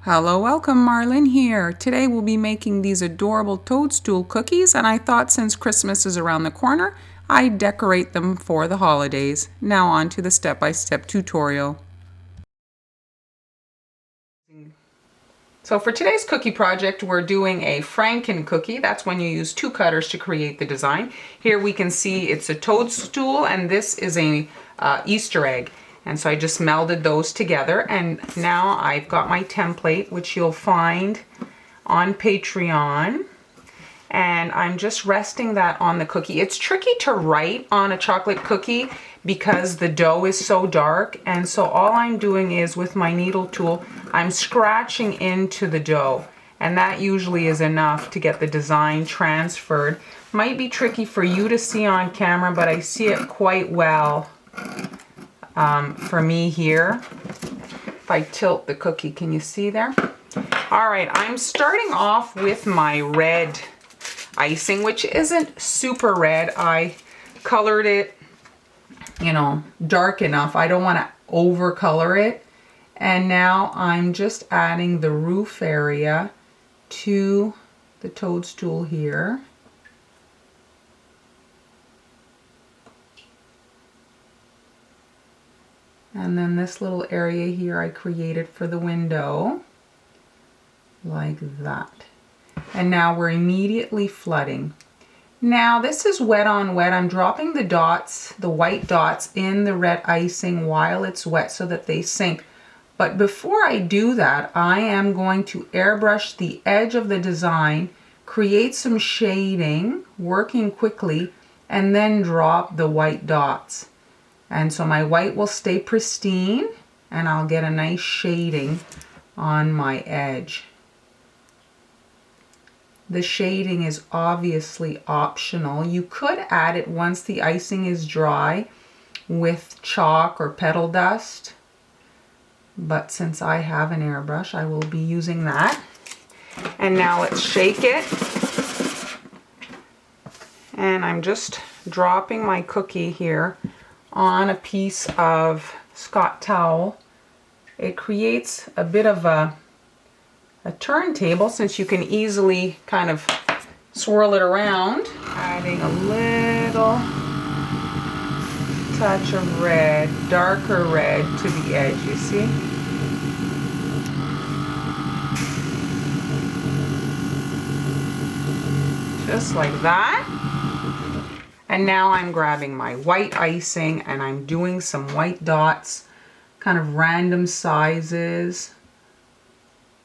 Hello, welcome, Marlin here. Today we'll be making these adorable toadstool cookies, and I thought since Christmas is around the corner, I'd decorate them for the holidays. Now on to the step-by-step tutorial. So for today's cookie project, we're doing a Franken cookie. That's when you use two cutters to create the design. Here we can see it's a toadstool, and this is a Easter egg. And so I just melded those together, and now I've got my template, which you'll find on Patreon. And I'm just resting that on the cookie. It's tricky to write on a chocolate cookie because the dough is so dark, and so all I'm doing is with my needle tool, I'm scratching into the dough, and that usually is enough to get the design transferred. Might be tricky for you to see on camera, but I see it quite well for me here. If I tilt the cookie, can you see there? All right, I'm starting off with my red icing, which isn't super red. I colored it, dark enough. I don't want to overcolor it. And now I'm just adding the roof area to the toadstool here. And then this little area here I created for the window, like that. And now we're immediately flooding. Now this is wet on wet. I'm dropping the dots, the white dots, in the red icing while it's wet so that they sink. But before I do that, I am going to airbrush the edge of the design, create some shading, working quickly, and then drop the white dots. And so my white will stay pristine, and I'll get a nice shading on my edge. The shading is obviously optional. You could add it once the icing is dry with chalk or petal dust, but since I have an airbrush, I will be using that. And now let's shake it. And I'm just dropping my cookie here on a piece of Scott towel. It creates a bit of a turntable, since you can easily kind of swirl it around. Adding a little touch of red, darker red to the edge, you see? Just like that. And now I'm grabbing my white icing and I'm doing some white dots, kind of random sizes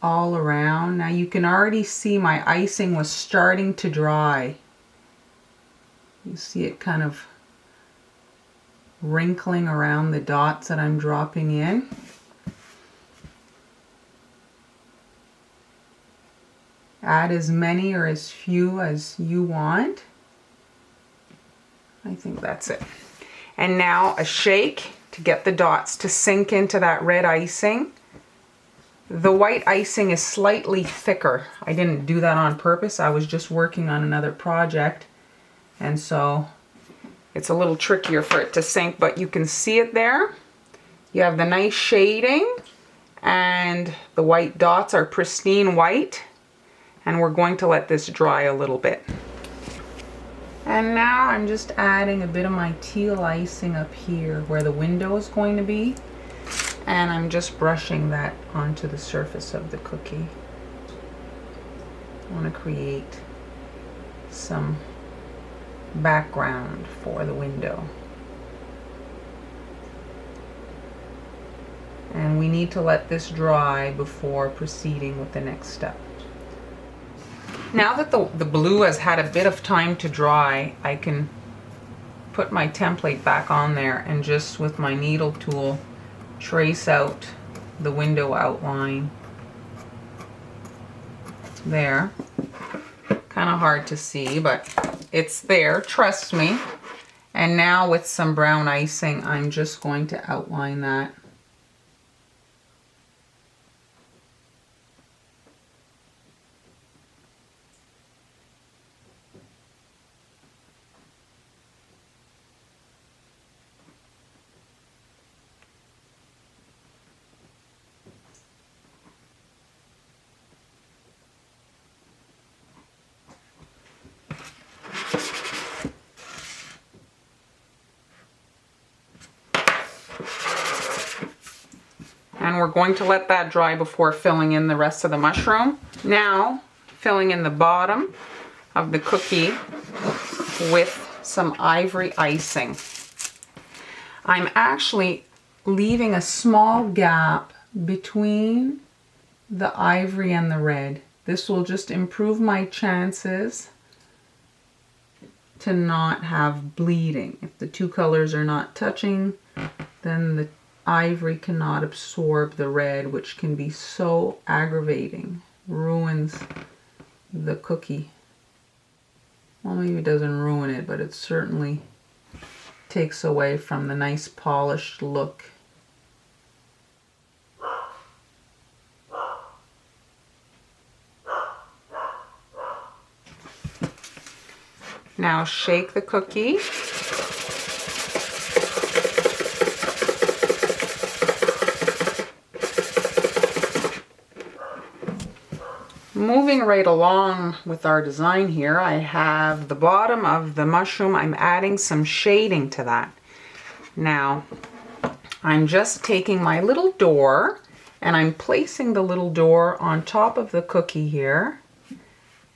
all around. Now you can already see my icing was starting to dry. You see it kind of wrinkling around the dots that I'm dropping in. Add as many or as few as you want. I think that's it. And now a shake to get the dots to sink into that red icing. The white icing is slightly thicker. I didn't do that on purpose. I was just working on another project, and so it's a little trickier for it to sink, but you can see it there. You have the nice shading, and the white dots are pristine white, and we're going to let this dry a little bit. And now I'm just adding a bit of my teal icing up here where the window is going to be. And I'm just brushing that onto the surface of the cookie. I want to create some background for the window. And we need to let this dry before proceeding with the next step. Now that the blue has had a bit of time to dry, I can put my template back on there and just with my needle tool trace out the window outline there. Kind of hard to see, but it's there, trust me. And now with some brown icing, I'm just going to outline that. And we're going to let that dry before filling in the rest of the mushroom. Now, filling in the bottom of the cookie with some ivory icing. I'm actually leaving a small gap between the ivory and the red. This will just improve my chances to not have bleeding. If the two colors are not touching, then the ivory cannot absorb the red, which can be so aggravating. Ruins the cookie. Well, maybe it doesn't ruin it, but it certainly takes away from the nice polished look. Now shake the cookie. Moving right along with our design here, I have the bottom of the mushroom. I'm adding some shading to that. Now, I'm just taking my little door and I'm placing the little door on top of the cookie here.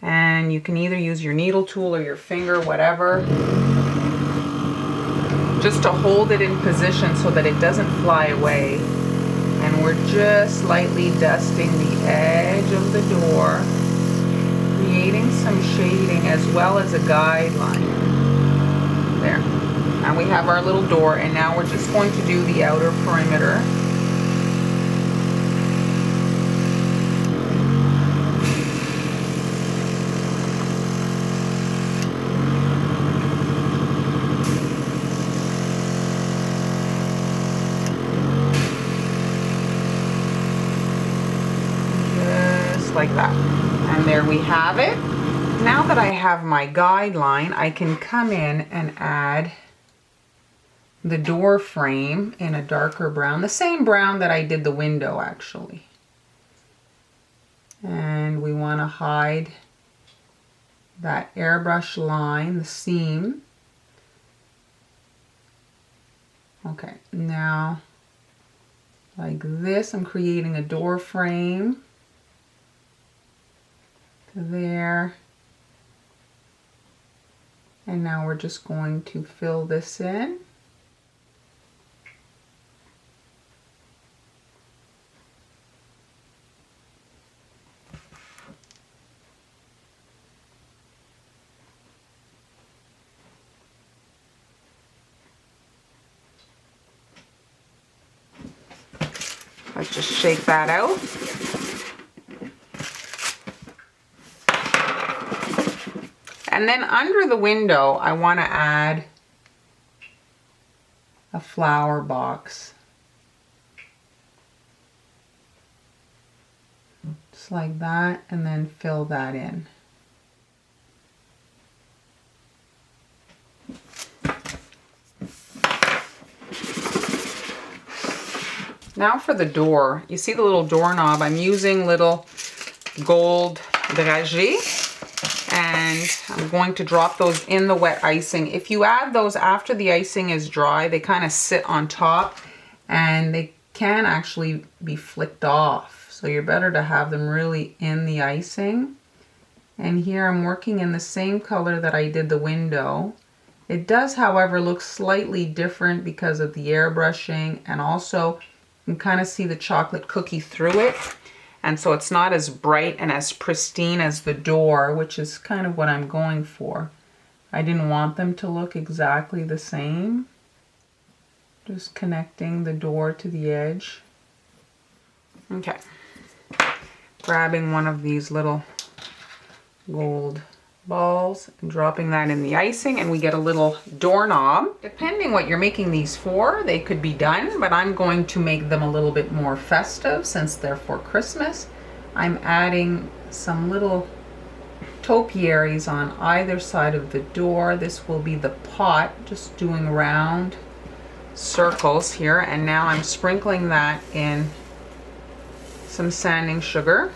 And you can either use your needle tool or your finger, whatever, just to hold it in position so that it doesn't fly away. And we're just lightly dusting the edge of the door, creating some shading as well as a guideline. There. And we have our little door, and now we're just going to do the outer perimeter. Like that. And there we have it. Now that I have my guideline, I can come in and add the door frame in a darker brown, the same brown that I did the window actually. And we want to hide that airbrush line, the seam. Okay, now like this, I'm creating a door frame. There, and now we're just going to fill this in. Let's just shake that out. And then under the window, I want to add a flower box. Just like that, and then fill that in. Now for the door. You see the little doorknob? I'm using little gold dragées. And I'm going to drop those in the wet icing. If you add those after the icing is dry, they kind of sit on top and they can actually be flicked off. So you're better to have them really in the icing. And here I'm working in the same color that I did the window. It does, however, look slightly different because of the airbrushing, and also you can kind of see the chocolate cookie through it. And so it's not as bright and as pristine as the door, which is kind of what I'm going for. I didn't want them to look exactly the same. Just connecting the door to the edge. Okay. Grabbing one of these little gold balls and dropping that in the icing, and we get a little doorknob. Depending what you're making these for, they could be done, but I'm going to make them a little bit more festive since they're for Christmas. I'm adding some little topiaries on either side of the door. This will be the pot, just doing round circles here, and now I'm sprinkling that in some sanding sugar.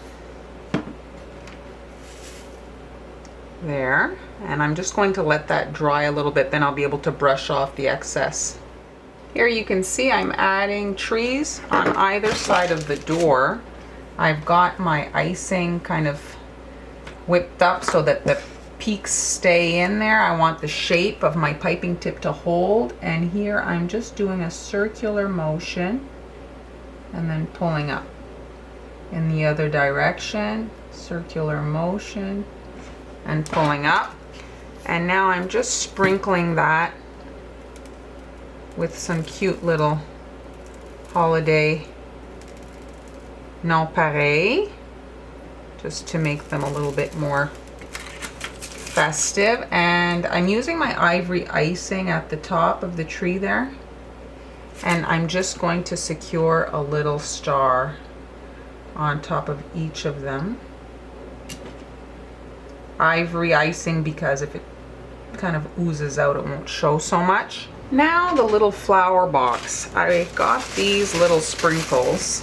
There, and I'm just going to let that dry a little bit, then I'll be able to brush off the excess. Here you can see I'm adding trees on either side of the door. I've got my icing kind of whipped up so that the peaks stay in there. I want the shape of my piping tip to hold, and here I'm just doing a circular motion and then pulling up. In the other direction, circular motion and pulling up. And now I'm just sprinkling that with some cute little holiday nonpareil, just to make them a little bit more festive. And I'm using my ivory icing at the top of the tree there, and I'm just going to secure a little star on top of each of them. Ivory icing because if it kind of oozes out, it won't show so much. Now the little flower box. I got these little sprinkles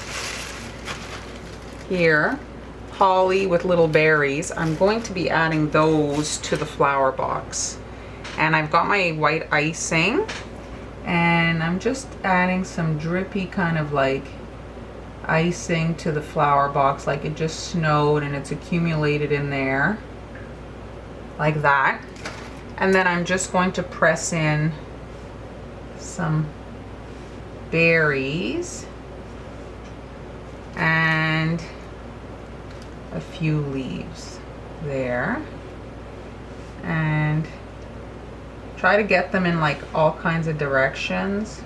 here, holly with little berries. I'm going to be adding those to the flower box. And I've got my white icing, and I'm just adding some drippy kind of like icing to the flower box, like it just snowed and it's accumulated in there, like that. And then I'm just going to press in some berries and a few leaves there, and try to get them in like all kinds of directions,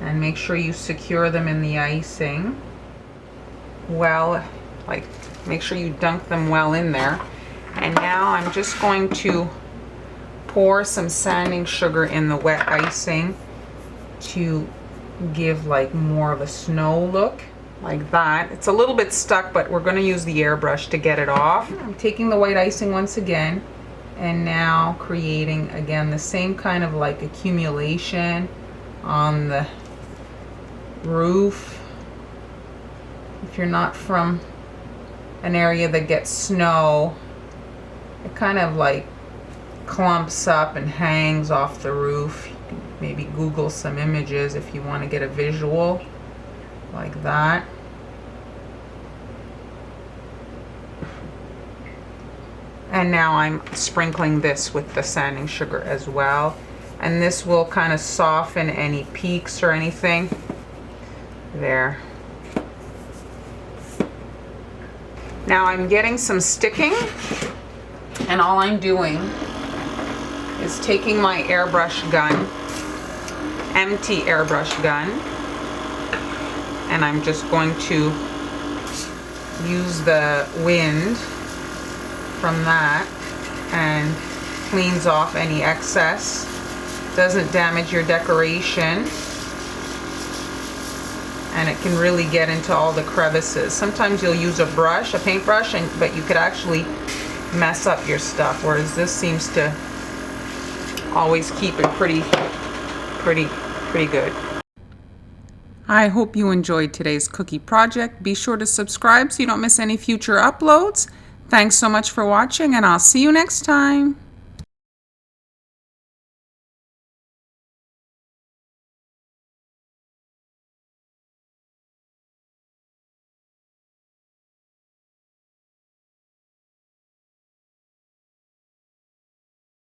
and make sure you secure them in the icing well, like make sure you dunk them well in there. And now I'm just going to pour some sanding sugar in the wet icing to give like more of a snow look, like that. It's a little bit stuck, but we're going to use the airbrush to get it off. I'm taking the white icing once again and now creating again the same kind of like accumulation on the roof. If you're not from an area that gets snow, it kind of like clumps up and hangs off the roof. You can maybe Google some images if you want to get a visual like that. And now I'm sprinkling this with the sanding sugar as well, and this will kind of soften any peaks or anything there. Now I'm getting some sticking, and all I'm doing is taking my airbrush gun, empty airbrush gun, and I'm just going to use the wind from that, and cleans off any excess, doesn't damage your decoration, and it can really get into all the crevices. Sometimes you'll use a brush, a paintbrush, but you could actually mess up your stuff, whereas this seems to always keep it pretty good. I hope you enjoyed today's cookie project. Be sure to subscribe so you don't miss any future uploads. Thanks so much for watching, and I'll see you next time.